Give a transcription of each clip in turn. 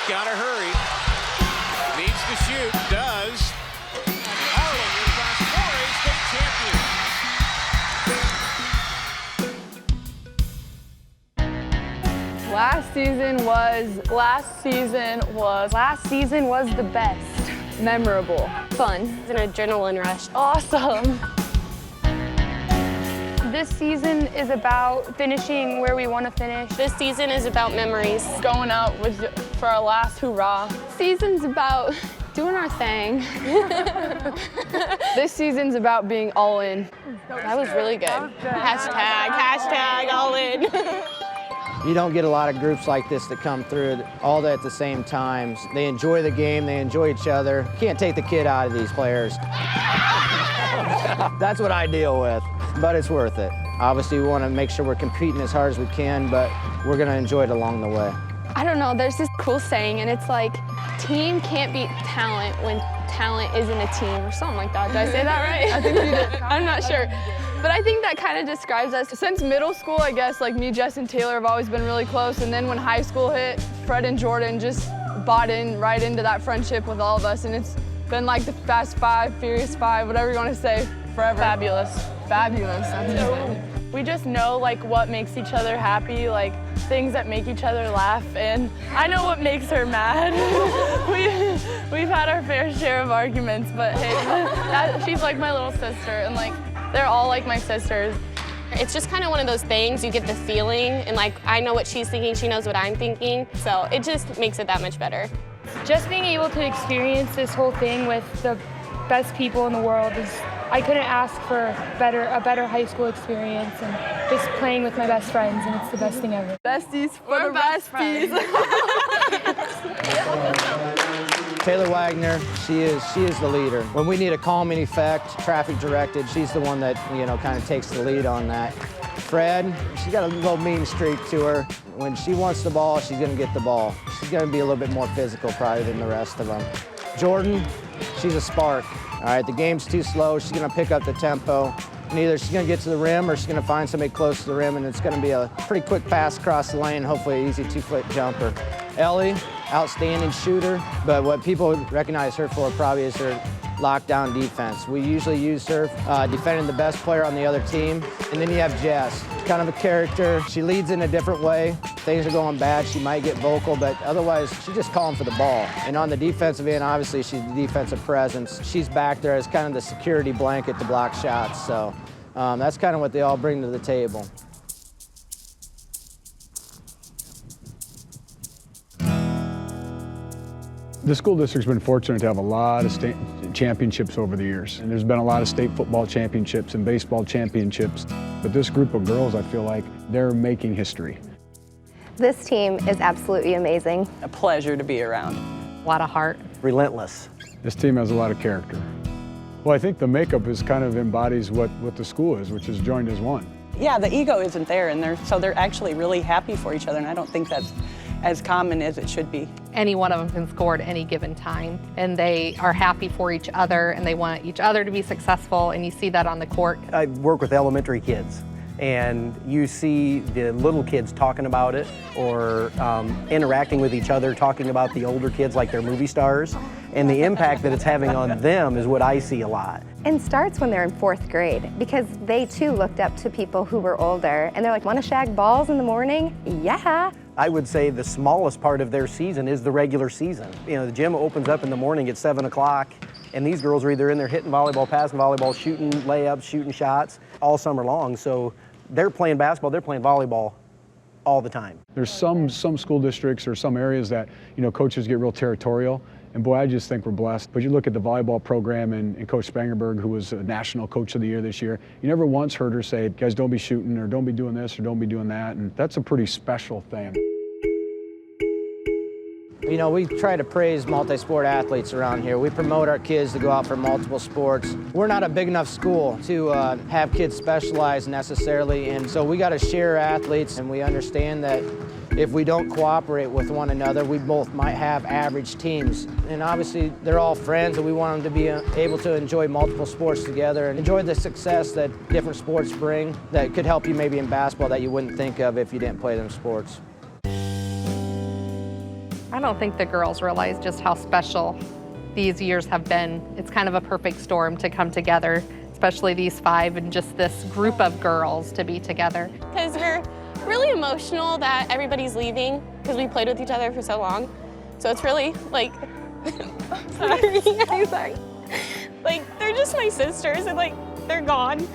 Gotta hurry. Needs to shoot. Does. Harlan, your Class 4A state champion. Last season was the best. Memorable. Fun. It's an adrenaline rush. Awesome. This season is about finishing where we want to finish. This season is about memories. Going out for our last hurrah. Season's about doing our thing. This season's about being all in. That was really good. Hashtag all in. You don't get a lot of groups like this that come through all at the same time. They enjoy the game, they enjoy each other. You can't take the kid out of these players. That's what I deal with, but it's worth it. Obviously, we want to make sure we're competing as hard as we can, but we're going to enjoy it along the way. I don't know, there's this cool saying, and it's like, team can't beat talent when talent isn't a team, or something like that. Did I say that right? I think you did. I'm not sure. But I think that kind of describes us. Since middle school, I guess, like me, Jess, and Taylor have always been really close. And then when high school hit, Fred and Jordan just bought in right into that friendship with all of us. And it's been like the Fast Five, Furious Five, whatever you want to say, forever. Fabulous. Fabulous. That's it. We just know like what makes each other happy, like things that make each other laugh, and I know what makes her mad. We've had our fair share of arguments, but hey, she's like my little sister, and like they're all like my sisters. It's just kind of one of those things, you get the feeling, and like I know what she's thinking, she knows what I'm thinking, so it just makes it that much better. Just being able to experience this whole thing with the best people in the world is, I couldn't ask for a better high school experience, and just playing with my best friends, and it's the best thing ever. Besties for the besties. Taylor Wagner, she is the leader. When we need a calming effect, traffic directed, she's the one that, you know, kind of takes the lead on that. Fred, she's got a little mean streak to her. When she wants the ball, she's going to get the ball. She's going to be a little bit more physical probably than the rest of them. Jordan, she's a spark. All right, the game's too slow. She's going to pick up the tempo. And either she's going to get to the rim or she's going to find somebody close to the rim, and it's going to be a pretty quick pass across the lane, hopefully an easy 2-foot jumper. Ellie, outstanding shooter, but what people recognize her for probably is her lockdown defense. We usually use her defending the best player on the other team. And then you have Jess, kind of a character. She leads in a different way. Things are going bad, she might get vocal, but otherwise she's just calling for the ball. And on the defensive end, obviously she's the defensive presence. She's back there as kind of the security blanket to block shots. So that's kind of what they all bring to the table. The school district's been fortunate to have a lot of state championships over the years. And there's been a lot of state football championships and baseball championships. But this group of girls, I feel like they're making history. This team is absolutely amazing. A pleasure to be around. A lot of heart. Relentless. This team has a lot of character. Well, I think the makeup is kind of embodies what the school is, which is joined as one. Yeah, the ego isn't there, and they're actually really happy for each other, and I don't think that's as common as it should be. Any one of them can score at any given time, and they are happy for each other, and they want each other to be successful, and you see that on the court. I work with elementary kids, and you see the little kids talking about it or interacting with each other, talking about the older kids like they're movie stars, and the impact that it's having on them is what I see a lot. And starts when they're in 4th grade, because they too looked up to people who were older, and they're like, want to shag balls in the morning? Yeah. I would say the smallest part of their season is the regular season. You know, the gym opens up in the morning at 7 o'clock, and these girls are either in there hitting volleyball, passing volleyball, shooting layups, shooting shots all summer long. So they're playing basketball, they're playing volleyball all the time. There's some school districts or some areas that, you know, coaches get real territorial. And boy, I just think we're blessed. But you look at the volleyball program and Coach Spangenberg, who was a National Coach of the Year this year, you never once heard her say, guys, don't be shooting or don't be doing this or don't be doing that. And that's a pretty special thing. You know, we try to praise multi-sport athletes around here. We promote our kids to go out for multiple sports. We're not a big enough school to have kids specialize necessarily, and so we got to share athletes, and we understand that if we don't cooperate with one another, we both might have average teams. And obviously, they're all friends, and we want them to be able to enjoy multiple sports together and enjoy the success that different sports bring that could help you maybe in basketball that you wouldn't think of if you didn't play them sports. I don't think the girls realize just how special these years have been. It's kind of a perfect storm to come together, especially these 5 and just this group of girls to be together. Because we're really emotional that everybody's leaving because we played with each other for so long. So it's really like, sorry. Like, they're just my sisters and like, they're gone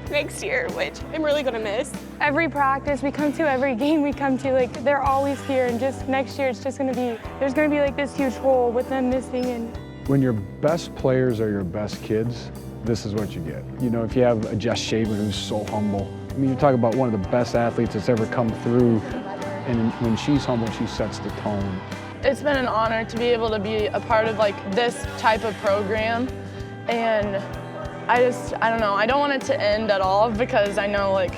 next year, which I'm really gonna miss. Every practice we come to, every game we come to, like they're always here, and just next year it's just gonna be, there's gonna be like this huge hole with them missing. And When your best players are your best kids, this is what you get. You know, if you have a Jess Shaven who's so humble, I mean, you're talking about one of the best athletes that's ever come through, and when she's humble, she sets the tone. It's been an honor to be able to be a part of like this type of program, and I don't know, I don't want it to end at all because I know like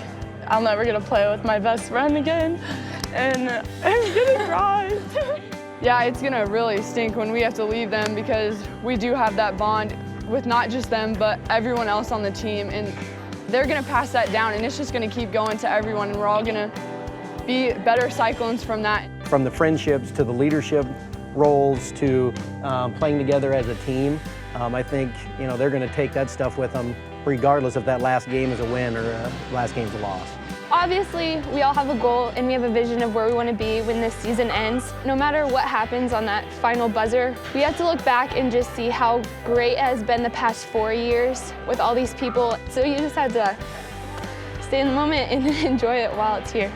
I'll never get to play with my best friend again, and I'm gonna cry. Yeah, it's gonna really stink when we have to leave them because we do have that bond with not just them, but everyone else on the team, and they're gonna pass that down, and it's just gonna keep going to everyone, and we're all gonna be better Cyclones from that. From the friendships to the leadership roles to playing together as a team, I think they're going to take that stuff with them regardless if that last game is a win or last game's a loss. Obviously, we all have a goal and we have a vision of where we want to be when this season ends. No matter what happens on that final buzzer, we have to look back and just see how great it has been the past 4 years with all these people. So you just have to stay in the moment and enjoy it while it's here.